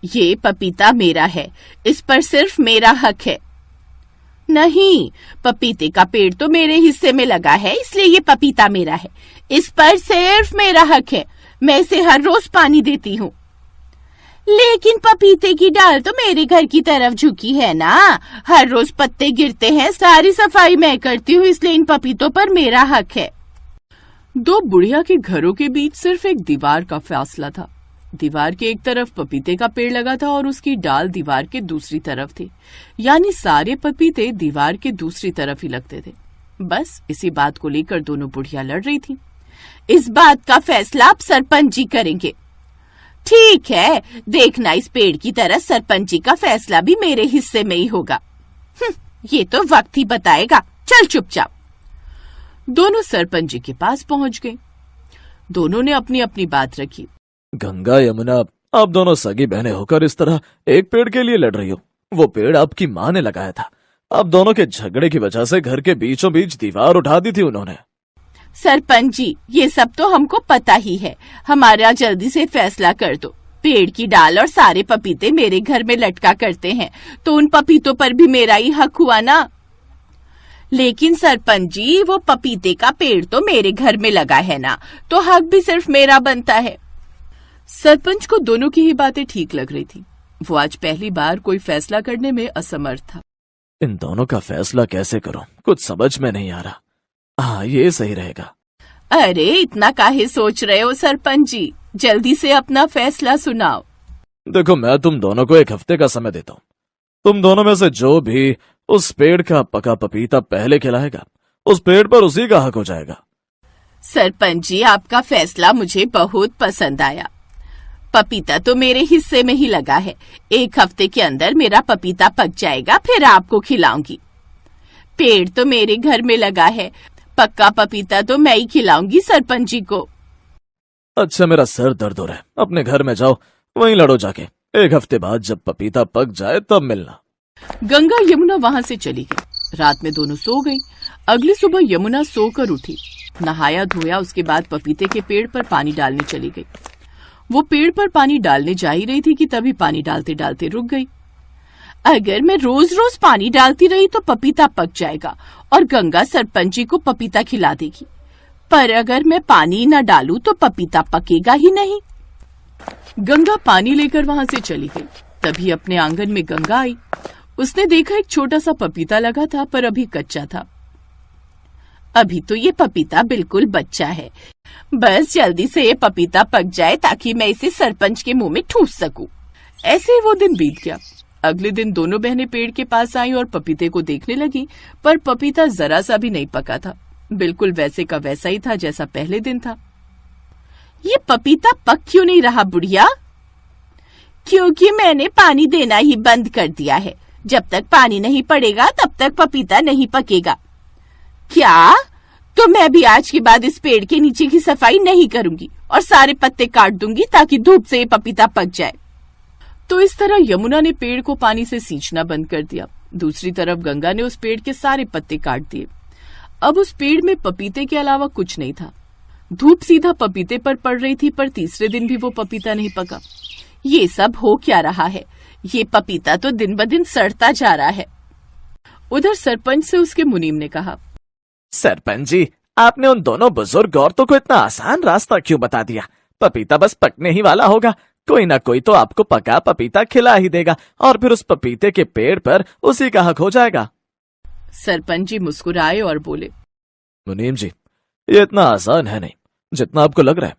ये पपीता मेरा है, इस पर सिर्फ मेरा हक है। नहीं, पपीते का पेड़ तो मेरे हिस्से में लगा है, इसलिए ये पपीता मेरा है। इस पर सिर्फ मेरा हक है, मैं इसे हर रोज पानी देती हूँ। लेकिन पपीते की डाल तो मेरे घर की तरफ झुकी है ना, हर रोज पत्ते गिरते हैं, सारी सफाई मैं करती हूँ, इसलिए इन पपीतों पर मेरा हक है। दो बुढ़िया के घरों के बीच सिर्फ एक दीवार का फासला था। दीवार के एक तरफ पपीते का पेड़ लगा था और उसकी डाल दीवार के दूसरी तरफ थी, यानी सारे पपीते दीवार के दूसरी तरफ ही लगते थे। बस इसी बात को लेकर दोनों बुढ़िया लड़ रही थी। इस बात का फैसला आप सरपंच जी करेंगे। ठीक है, देखना इस पेड़ की तरह सरपंच जी का फैसला भी मेरे हिस्से में ही होगा। ये तो वक्त ही बताएगा, चल चुपचाप। दोनों सरपंच जी के पास पहुंच गए। दोनों ने अपनी अपनी बात रखी। गंगा यमुना, आप दोनों सगी बहनें होकर इस तरह एक पेड़ के लिए लड़ रही हो। वो पेड़ आपकी माँ ने लगाया था। आप दोनों के झगड़े की वजह से घर के बीचों बीच दीवार उठा दी थी उन्होंने। सरपंच जी, ये सब तो हमको पता ही है, हमारा जल्दी से फैसला कर दो। पेड़ की डाल और सारे पपीते मेरे घर में लटका करते हैं, तो उन पपीतों पर भी मेरा ही हक हुआ ना। लेकिन सरपंच जी, वो पपीते का पेड़ तो मेरे घर में लगा है ना, तो हक भी सिर्फ मेरा बनता है। सरपंच को दोनों की ही बातें ठीक लग रही थी। वो आज पहली बार कोई फैसला करने में असमर्थ था। इन दोनों का फैसला कैसे करूं, कुछ समझ में नहीं आ रहा। हाँ, ये सही रहेगा। अरे इतना काहे सोच रहे हो सरपंच जी, जल्दी से अपना फैसला सुनाओ। देखो, मैं तुम दोनों को 1 हफ्ते का समय देता हूँ। तुम दोनों में से जो भी उस पेड़ का पका पपीता पहले खिलाएगा, उस पेड़ पर उसी का हक हो जाएगा। सरपंच जी, आपका फैसला मुझे बहुत पसंद आया। पपीता तो मेरे हिस्से में ही लगा है, 1 हफ्ते के अंदर मेरा पपीता पक जाएगा, फिर आपको खिलाऊंगी। पेड़ तो मेरे घर में लगा है, पक्का पपीता तो मैं ही खिलाऊंगी सरपंच जी को। अच्छा, मेरा सर दर्द हो रहा है, अपने घर में जाओ, वहीं लड़ो जाके। 1 हफ्ते बाद जब पपीता पक जाए तब मिलना। गंगा यमुना वहाँ से चली गई। रात में दोनों सो गई। अगली सुबह यमुना सोकर उठी, नहाया धोया, उसके बाद पपीते के पेड़ पर पानी डालने चली गई। वो पेड़ पर पानी डालने जा ही रही थी कि तभी पानी डालते डालते रुक गई। अगर मैं रोज रोज पानी डालती रही तो पपीता पक जाएगा और गंगा सरपंच जी को पपीता खिला देगी, पर अगर मैं पानी न डालूं तो पपीता पकेगा ही नहीं। गंगा पानी लेकर वहाँ से चली गई। तभी अपने आंगन में गंगा आई। उसने देखा एक छोटा सा पपीता लगा था, पर अभी कच्चा था। अभी तो ये पपीता बिल्कुल बच्चा है, बस जल्दी से ये पपीता पक जाए ताकि मैं इसे सरपंच के मुंह में ठूस सकूं। ऐसे ही वो दिन बीत गया। अगले दिन दोनों बहनें पेड़ के पास आईं और पपीते को देखने लगी, पर पपीता जरा सा भी नहीं पका था। बिल्कुल वैसे का वैसा ही था जैसा पहले दिन था। ये पपीता पक क्यों नहीं रहा बुढ़िया? क्योंकि मैंने पानी देना ही बंद कर दिया है। जब तक पानी नहीं पड़ेगा तब तक पपीता नहीं पकेगा। क्या? तो मैं भी आज के बाद इस पेड़ के नीचे की सफाई नहीं करूंगी और सारे पत्ते काट दूंगी ताकि धूप से ये पपीता पक जाए। तो इस तरह यमुना ने पेड़ को पानी से सींचना बंद कर दिया। दूसरी तरफ गंगा ने उस पेड़ के सारे पत्ते काट दिए। अब उस पेड़ में पपीते के अलावा कुछ नहीं था। धूप सीधा पपीते पर पड़ रही थी, पर तीसरे दिन भी वो पपीता नहीं पका। ये सब हो क्या रहा है? ये पपीता तो दिन ब दिन सड़ता जा रहा है। उधर सरपंच से उसके मुनीम ने कहा, सरपंच जी, आपने उन दोनों बुजुर्ग औरतों को इतना आसान रास्ता क्यों बता दिया? पपीता बस पकने ही वाला होगा, कोई ना कोई तो आपको पका पपीता खिला ही देगा और फिर उस पपीते के पेड़ पर उसी का हक हो जाएगा। सरपंच जी मुस्कुराए और बोले, मुनीम जी, ये इतना आसान है नहीं जितना आपको लग रहा है।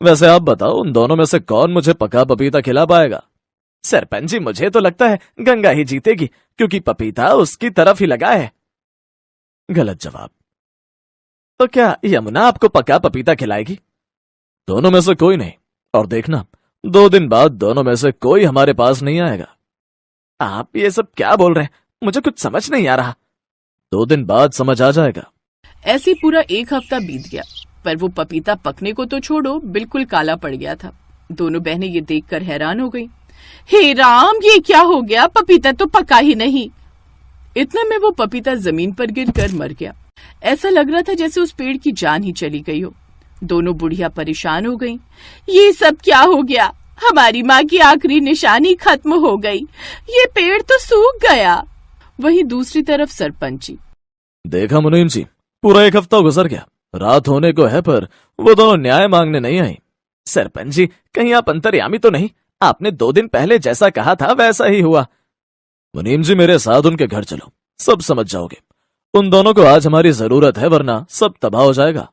वैसे आप बताओ, उन दोनों में से कौन मुझे पका पपीता खिला पाएगा? सरपंच जी, मुझे तो लगता है गंगा ही जीतेगी, क्योंकि पपीता उसकी तरफ ही लगा है। गलत जवाब। तो क्या यमुना आपको पका पपीता खिलाएगी? दोनों में से कोई नहीं, और देखना 2 दिन बाद दोनों में से कोई हमारे पास नहीं आएगा। आप ये सब क्या बोल रहे हैं? मुझे कुछ समझ नहीं आ रहा। 2 दिन बाद समझ आ जाएगा। ऐसे पूरा 1 हफ्ता बीत गया, पर वो पपीता पकने को तो छोड़ो, बिल्कुल काला पड़ गया था। दोनों बहनें ये देखकर हैरान हो गईं। हे राम, ये क्या हो गया? पपीता तो पका ही नहीं। इतने में वो पपीता जमीन पर गिरकर मर गया। ऐसा लग रहा था जैसे उस पेड़ की जान ही चली गई हो। दोनों बुढ़िया परेशान हो गईं। ये सब क्या हो गया? हमारी माँ की आखिरी निशानी खत्म हो गई। ये पेड़ तो सूख गया। वहीं दूसरी तरफ सरपंच जी, देखा मुनीम जी, पूरा 1 हफ्ता गुजर गया, रात होने को है, पर वो दोनों न्याय मांगने नहीं आई। सरपंच जी, कहीं आप अंतर्यामी तो नहीं? आपने 2 दिन पहले जैसा कहा था वैसा ही हुआ। मुनीम जी, मेरे साथ उनके घर चलो, सब समझ जाओगे। उन दोनों को आज हमारी जरूरत है, वरना सब तबाह हो जाएगा।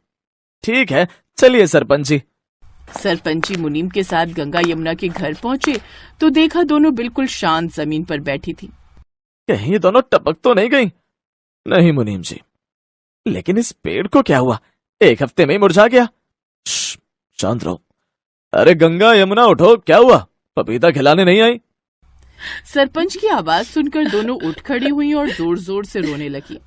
ठीक है, चलिए सरपंच जी। सरपंच जी मुनीम के साथ गंगा यमुना के घर पहुंचे तो देखा दोनों बिल्कुल शांत जमीन पर बैठी थी। कहीं ये दोनों टपक तो नहीं गई? नहीं मुनीम जी, लेकिन इस पेड़ को क्या हुआ? 1 हफ्ते में ही मुरझा गया। शांत रहो। अरे गंगा यमुना उठो, क्या हुआ? पपीता खिलाने नहीं आई? सरपंच की आवाज सुनकर दोनों उठ खड़ी हुई और जोर जोर से रोने लगी।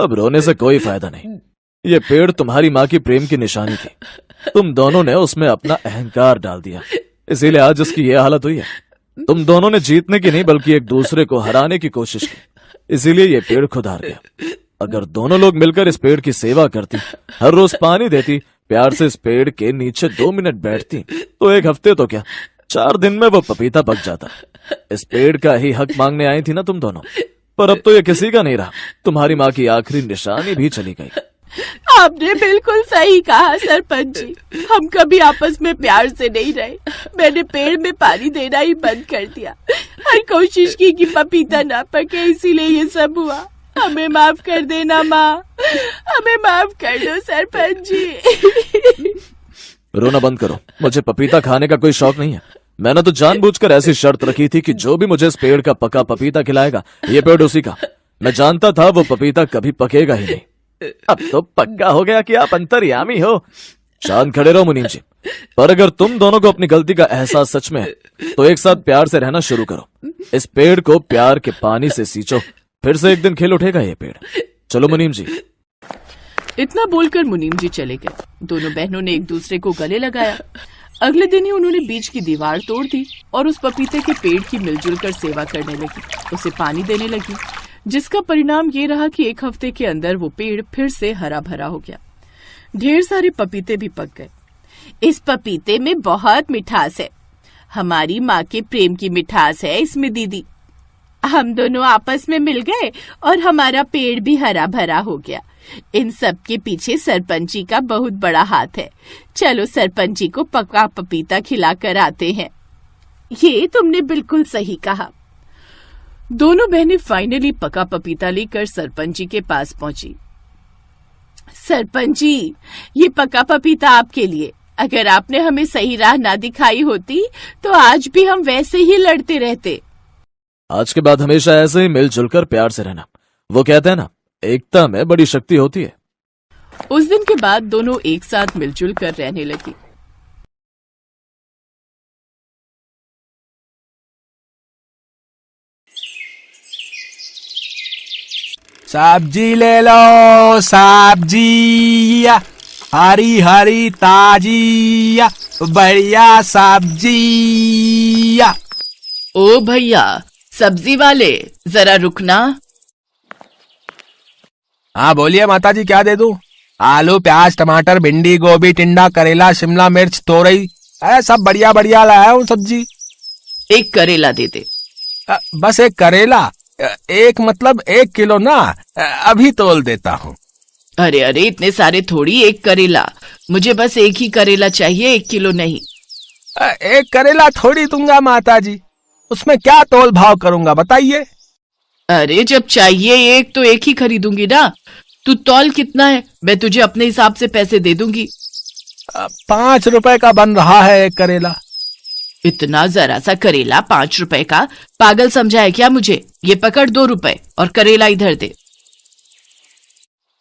अब रोने से कोई फायदा नहीं। ये पेड़ तुम्हारी माँ की प्रेम की निशानी थी। तुम दोनों ने उसमें अपना अहंकार डाल दिया, इसीलिए आज उसकी ये हालत हुई है। तुम दोनों ने जीतने की नहीं बल्कि एक दूसरे को हराने की कोशिश की, इसीलिए ये पेड़ खुद हार गया। अगर दोनों लोग मिलकर इस पेड़ की सेवा करती, हर रोज पानी देती, प्यार से इस पेड़ के नीचे 2 मिनट बैठती, तो 1 हफ्ते तो क्या, 4 दिन में वो पपीता पक जाता। इस पेड़ का ही हक मांगने आई थी ना तुम दोनों, पर अब तो ये किसी का नहीं रहा। तुम्हारी माँ की आखिरी निशानी भी चली गई। आपने बिल्कुल सही कहा सरपंच जी, हम कभी आपस में प्यार से नहीं रहे। मैंने पेड़ में पानी देना ही बंद कर दिया। हर कोशिश की कि पपीता ना पके, इसीलिए ये सब हुआ। हमें माफ कर देना माँ, हमें माफ कर दो सरपंच जी। रोना बंद करो। मुझे पपीता खाने का कोई शौक नहीं है। मैंने तो जानबूझकर ऐसी शर्त रखी थी कि जो भी मुझे इस पेड़ का पका पपीता खिलाएगा, ये पेड़ उसी का। मैं जानता था वो पपीता कभी पकेगा ही नहीं। अब तो पक्का हो गया कि आप अंतर्यामी हो। शांत खड़े रहो मुनीम जी। पर अगर तुम दोनों को अपनी गलती का एहसास सच में है, तो एक साथ प्यार से रहना शुरू करो। इस पेड़ को प्यार के पानी से सींचो, फिर से एक दिन खिल उठेगा ये पेड़। चलो मुनीम जी। इतना बोलकर मुनीम जी चले गए। दोनों बहनों ने एक दूसरे को गले लगाया। अगले दिन ही उन्होंने बीच की दीवार तोड़ दी और उस पपीते के पेड़ की मिलजुल कर सेवा करने लगी, उसे पानी देने लगी, जिसका परिणाम ये रहा कि 1 हफ्ते के अंदर वो पेड़ फिर से हरा भरा हो गया। ढेर सारे पपीते भी पक गए। इस पपीते में बहुत मिठास है, हमारी माँ के प्रेम की मिठास है इसमें दीदी। हम दोनों आपस में मिल गए और हमारा पेड़ भी हरा भरा हो गया। इन सब के पीछे सरपंच जी का बहुत बड़ा हाथ है। चलो सरपंच जी को पका पपीता खिला कर आते हैं। ये तुमने बिल्कुल सही कहा। दोनों बहनें फाइनली पका पपीता लेकर सरपंच जी के पास पहुंची। सरपंच जी, ये पका पपीता आपके लिए। अगर आपने हमें सही राह ना दिखाई होती तो आज भी हम वैसे ही लड़ते रहते। आज के बाद हमेशा ऐसे ही मिलजुल कर प्यार से रहना। वो कहते हैं ना, एकता में बड़ी शक्ति होती है। उस दिन के बाद दोनों एक साथ मिलजुल कर रहने लगी। सब्जी ले लो, सब्जी हरी हरी ताजी बढ़िया सब्जी। ओ भैया सब्जी वाले, जरा रुकना। हाँ बोलिए माताजी, क्या दे दूं? आलू, प्याज, टमाटर, भिंडी, गोभी, टिंडा, करेला, शिमला मिर्च, तोरई, सब बढ़िया बढ़िया लाया हूँ सब्जी। एक करेला दे दे। बस एक करेला? एक मतलब 1 किलो ना, अभी तोल देता हूँ। अरे अरे, इतने सारे थोड़ी, एक करेला। मुझे बस एक ही करेला चाहिए, 1 किलो नहीं। 1 करेला थोड़ी दूंगा माताजी, उसमें क्या तोल भाव करूंगा बताइए। अरे जब चाहिए एक तो एक ही खरीदूंगी ना। तू तौल कितना है, मैं तुझे अपने हिसाब से पैसे दे दूंगी। 5 रुपए का बन रहा है 1 करेला। इतना जरा सा करेला 5 रुपए का? पागल समझा है क्या मुझे? ये पकड़ 2 रुपए और करेला इधर दे।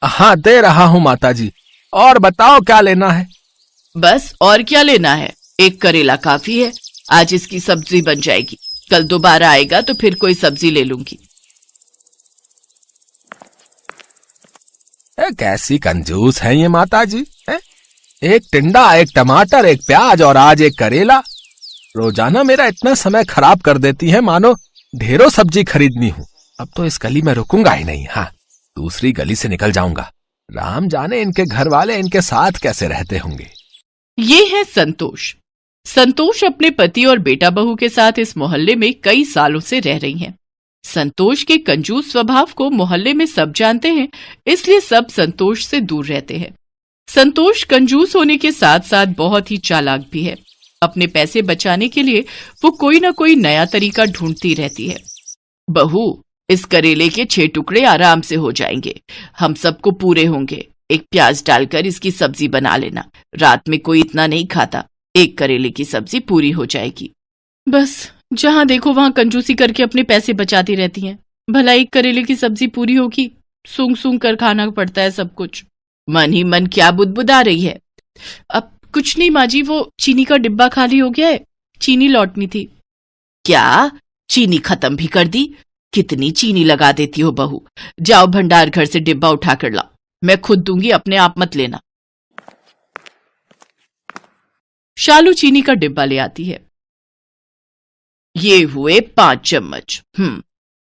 हाँ दे रहा हूँ माताजी, और बताओ क्या लेना है? बस और क्या लेना है, 1 करेला काफी है। आज इसकी सब्जी बन जाएगी, कल दोबारा आएगा तो फिर कोई सब्जी ले लूंगी। कैसी कंजूस है ये माताजी। 1 टिंडा, 1 टमाटर, 1 प्याज और आज 1 करेला। रोजाना मेरा इतना समय खराब कर देती है, मानो ढेरों सब्जी खरीदनी हूँ। अब तो इस गली में रुकूंगा ही नहीं। हाँ, दूसरी गली से निकल जाऊंगा। राम जाने इनके घर वाले इनके साथ कैसे रहते होंगे। ये है संतोष। संतोष अपने पति और बेटा बहू के साथ इस मोहल्ले में कई सालों से रह रही हैं। संतोष के कंजूस स्वभाव को मोहल्ले में सब जानते हैं, इसलिए सब संतोष से दूर रहते हैं। संतोष कंजूस होने के साथ साथ बहुत ही चालाक भी है। अपने पैसे बचाने के लिए वो कोई ना कोई नया तरीका ढूंढती रहती है। बहू, इस करेले के 6 टुकड़े आराम से हो जाएंगे, हम सबको पूरे होंगे। एक प्याज डालकर इसकी सब्जी बना लेना, रात में कोई इतना नहीं खाता, एक करेले की सब्जी पूरी हो जाएगी। बस जहां देखो वहां कंजूसी करके अपने पैसे बचाती रहती हैं। भला एक करेले की सब्जी पूरी होगी, सूंघ सूंघ कर खाना पड़ता है सब कुछ। मन ही मन क्या बुदबुदा रही है? अब कुछ नहीं माँ जी, वो चीनी का डिब्बा खाली हो गया है, चीनी लौटनी थी। क्या चीनी खत्म भी कर दी? कितनी चीनी लगा देती हो बहू। जाओ भंडार घर से डिब्बा उठा कर लाओ, मैं खुद दूंगी, अपने आप मत लेना। शालू चीनी का डिब्बा ले आती है। ये हुए 5 चम्मच,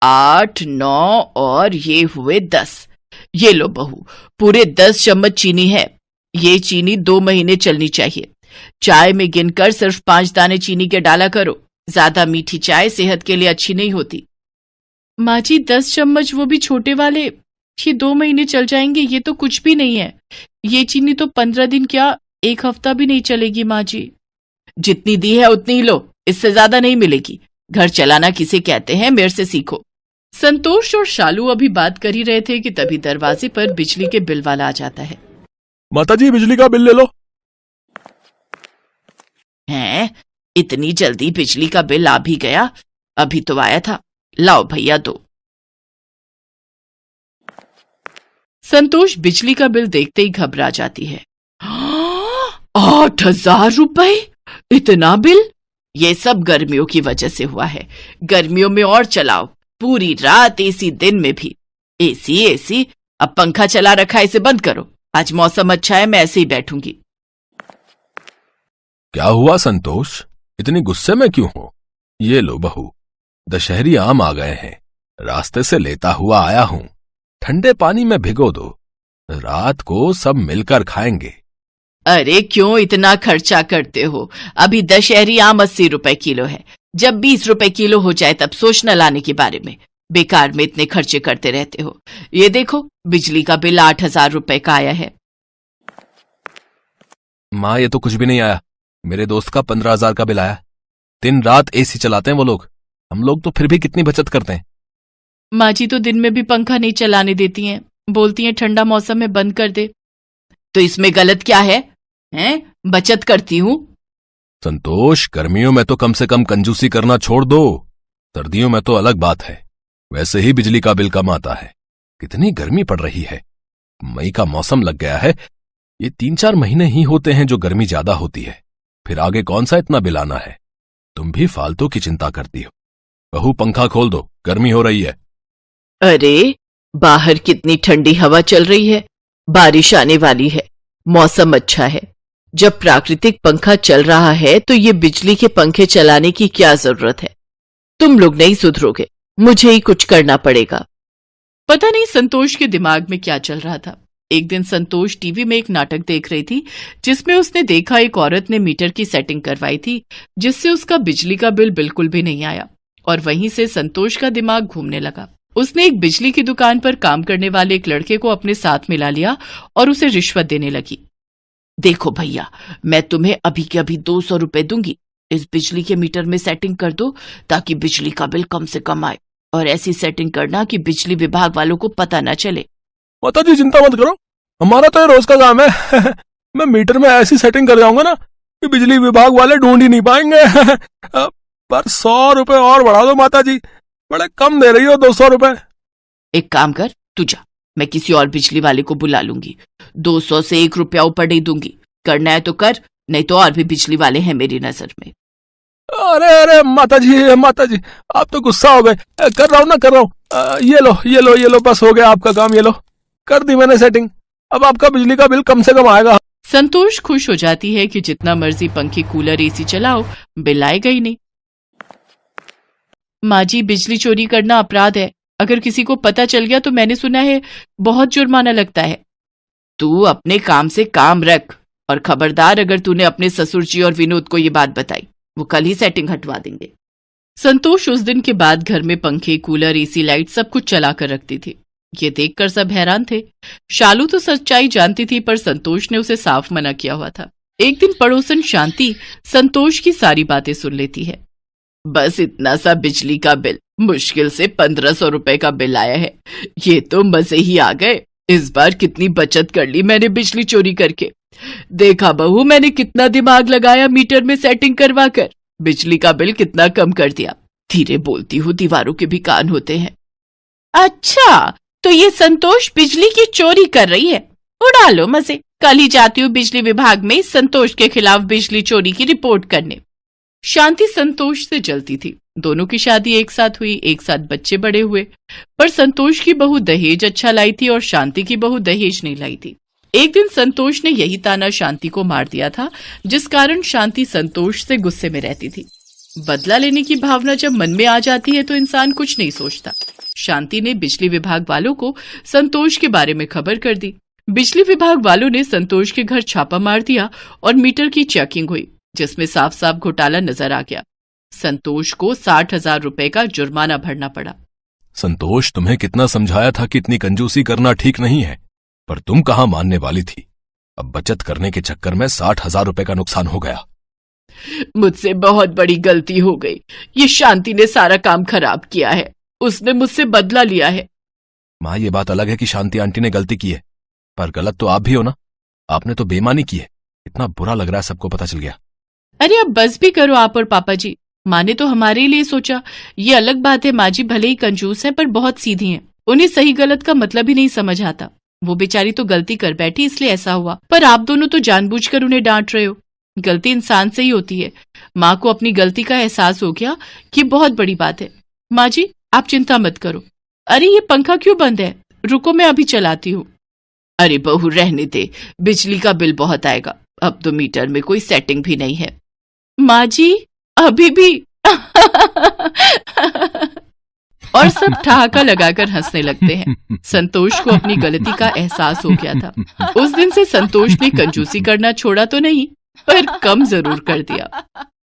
8, 9 और ये हुए 10। ये लो बहू, पूरे 10 चम्मच चीनी है। ये चीनी 2 महीने चलनी चाहिए। चाय में गिनकर सिर्फ 5 दाने चीनी के डाला करो, ज्यादा मीठी चाय सेहत के लिए अच्छी नहीं होती। माँ जी 10 चम्मच, वो भी छोटे वाले, ये 2 महीने चल जाएंगे, ये तो कुछ भी नहीं है। ये चीनी तो 15 दिन क्या 1 हफ्ता भी नहीं चलेगी माँ जी। जितनी दी है उतनी ही लो, इससे ज्यादा नहीं मिलेगी। घर चलाना किसे कहते हैं, मेरे से सीखो। संतोष और शालू अभी बात कर ही रहे थे कि तभी दरवाजे पर बिजली के बिल वाला आ जाता है। माताजी बिजली का बिल ले लो। हैं? इतनी जल्दी बिजली का बिल आ भी गया? अभी तो आया था, लाओ भैया दो। संतोष बिजली का बिल देखते ही घबरा जाती है। 8,000 रुपए, इतना बिल? ये सब गर्मियों की वजह से हुआ है। गर्मियों में और चलाओ, पूरी रात एसी, दिन में भी एसी एसी। अब पंखा चला रखा है, इसे बंद करो। आज मौसम अच्छा है, मैं ऐसे ही बैठूंगी। क्या हुआ संतोष, इतनी गुस्से में क्यों हो? ये लो बहू, दशहरी आम आ गए हैं, रास्ते से लेता हुआ आया हूं। ठंडे पानी में भिगो दो, रात को सब मिलकर खाएंगे। अरे क्यों इतना खर्चा करते हो? अभी दशहरी आम 80 रुपए किलो है। जब 20 रुपए किलो हो जाए तब सोचना लाने के बारे में। बेकार में इतने खर्चे करते रहते हो। ये देखो, बिजली का बिल 8,000 रुपए का आया है। माँ ये तो कुछ भी नहीं आया, मेरे दोस्त का 15,000 का बिल आया। दिन रात एसी चलाते हैं वो लोग, हम लोग तो फिर भी कितनी बचत करते हैं। माँ जी तो दिन में भी पंखा नहीं चलाने देती हैं, बोलती हैं ठंडा मौसम में बंद कर दे। तो इसमें गलत क्या है? बचत करती हूँ। संतोष, गर्मियों में तो कम से कम कंजूसी करना छोड़ दो, सर्दियों में तो अलग बात है। वैसे ही बिजली का बिल कम आता है। कितनी गर्मी पड़ रही है, मई का मौसम लग गया है। ये 3-4 महीने ही होते हैं जो गर्मी ज्यादा होती है, फिर आगे कौन सा इतना बिल आना है। तुम भी फालतू की चिंता करती हो। बहू पंखा खोल दो, गर्मी हो रही है। अरे बाहर कितनी ठंडी हवा चल रही है, बारिश आने वाली है, मौसम अच्छा है। जब प्राकृतिक पंखा चल रहा है तो ये बिजली के पंखे चलाने की क्या जरूरत है? तुम लोग नहीं सुधरोगे, मुझे ही कुछ करना पड़ेगा। पता नहीं संतोष के दिमाग में क्या चल रहा था। एक दिन संतोष टीवी में एक नाटक देख रही थी, जिसमें उसने देखा एक औरत ने मीटर की सेटिंग करवाई थी, जिससे उसका बिजली का बिल बिल्कुल भी नहीं आया। और वहीं से संतोष का दिमाग घूमने लगा। उसने एक बिजली की दुकान पर काम करने वाले एक लड़के को अपने साथ मिला लिया और उसे रिश्वत देने लगी। देखो भैया, मैं तुम्हें अभी के अभी 200 रुपए दूंगी, इस बिजली के मीटर में सेटिंग कर दो ताकि बिजली का बिल कम से कम आए। और ऐसी सेटिंग करना कि बिजली विभाग वालों को पता न चले। माताजी चिंता मत करो, हमारा तो ये रोज का काम है। मैं मीटर में ऐसी सेटिंग कर जाऊंगा ना कि बिजली विभाग वाले ढूंढ ही नहीं पाएंगे। पर 100 रुपए और बढ़ा दो माताजी, बड़े कम दे रही हो 200 रुपए। एक काम कर, तू जा, मैं किसी और बिजली वाले को बुला लूंगी। 200 से 1 रुपया ऊपर नहीं दूंगी। करना है तो कर, नहीं तो और भी बिजली वाले हैं मेरी नजर में। अरे अरे माताजी आप तो गुस्सा हो गए। कर रहा हूँ ना, कर रहा हूँ। ये लो बस हो गया आपका काम। ये लो, कर दी मैंने सेटिंग। अब आपका बिजली का बिल कम से कम आएगा। संतोष खुश हो जाती है कि जितना मर्जी पंखे, कूलर, एसी चलाओ, बिल आएगा ही नहीं। माँ जी, बिजली चोरी करना अपराध है, अगर किसी को पता चल गया तो मैंने सुना है बहुत जुर्माना लगता है। तू अपने काम से काम रख, और खबरदार अगर तूने अपने ससुर जी और विनोद को ये बात बताई, वो कल ही सेटिंग हटवा देंगे। संतोष उस दिन के बाद घर में पंखे, कूलर, एसी, लाइट सब कुछ चला कर रखती थी। ये देखकर सब हैरान थे। शालू तो सच्चाई जानती थी, पर संतोष ने उसे साफ मना किया हुआ था। एक दिन पड़ोसन शांति संतोष की सारी बातें सुन लेती है। बस इतना सा बिजली का बिल, मुश्किल से 1500 रुपए का बिल आया है। ये तो मजे ही आ गए। इस बार कितनी बचत कर ली मैंने बिजली चोरी करके। देखा बहू, मैंने कितना दिमाग लगाया मीटर में सेटिंग करवा कर, बिजली का बिल कितना कम कर दिया। धीरे बोलती हूँ, दीवारों के भी कान होते हैं। अच्छा, तो ये संतोष बिजली की चोरी कर रही है। उड़ा लो मजे। कल ही जाती हूँ बिजली विभाग में संतोष के खिलाफ बिजली चोरी की रिपोर्ट करने। शांति संतोष से जलती थी। दोनों की शादी एक साथ हुई, एक साथ बच्चे बड़े हुए, पर संतोष की बहू दहेज अच्छा लाई थी और शांति की बहू दहेज नहीं लाई थी। एक दिन संतोष ने यही ताना शांति को मार दिया था, जिस कारण शांति संतोष से गुस्से में रहती थी। बदला लेने की भावना जब मन में आ जाती है तो इंसान कुछ नहीं सोचता। शांति ने बिजली विभाग वालों को संतोष के बारे में खबर कर दी। बिजली विभाग वालों ने संतोष के घर छापा मार दिया और मीटर की चेकिंग हुई, जिसमें साफ साफ घोटाला नजर आ गया। संतोष को 60,000 रुपए का जुर्माना भरना पड़ा। संतोष, तुम्हें कितना समझाया था कि इतनी कंजूसी करना ठीक नहीं है, पर तुम कहाँ मानने वाली थी। अब बचत करने के चक्कर में 60,000 रुपए का नुकसान हो गया। मुझसे बहुत बड़ी गलती हो गई। ये शांति ने सारा काम खराब किया है। उसने मुझसे बदला लिया है। माँ, ये बात अलग है कि शांति आंटी ने गलती की है, पर गलत तो आप भी हो ना। आपने तो बेईमानी की है। इतना बुरा लग रहा है, सबको पता चल गया। अरे अब बस भी करो आप और पापा जी। माँ ने तो हमारे लिए सोचा। ये अलग बात है, माँ जी भले ही कंजूस हैं पर बहुत सीधी हैं। उन्हें सही गलत का मतलब ही नहीं समझ आता। वो बेचारी तो गलती कर बैठी इसलिए ऐसा हुआ, पर आप दोनों तो जानबूझकर उन्हें डांट रहे हो। गलती इंसान से ही होती है। माँ को अपनी गलती का एहसास हो गया, ये बहुत बड़ी बात है। माँ जी आप चिंता मत करो। अरे ये पंखा क्यों बंद है? रुको मैं अभी चलाती हूँ। अरे बहू रहने दे, बिजली का बिल बहुत आएगा। अब तो मीटर में कोई सेटिंग भी नहीं है। माँ जी अभी भी और सब ठहाका लगाकर हंसने लगते हैं। संतोष को अपनी गलती का एहसास हो गया था। उस दिन से संतोष ने कंजूसी करना छोड़ा तो नहीं, पर कम जरूर कर दिया।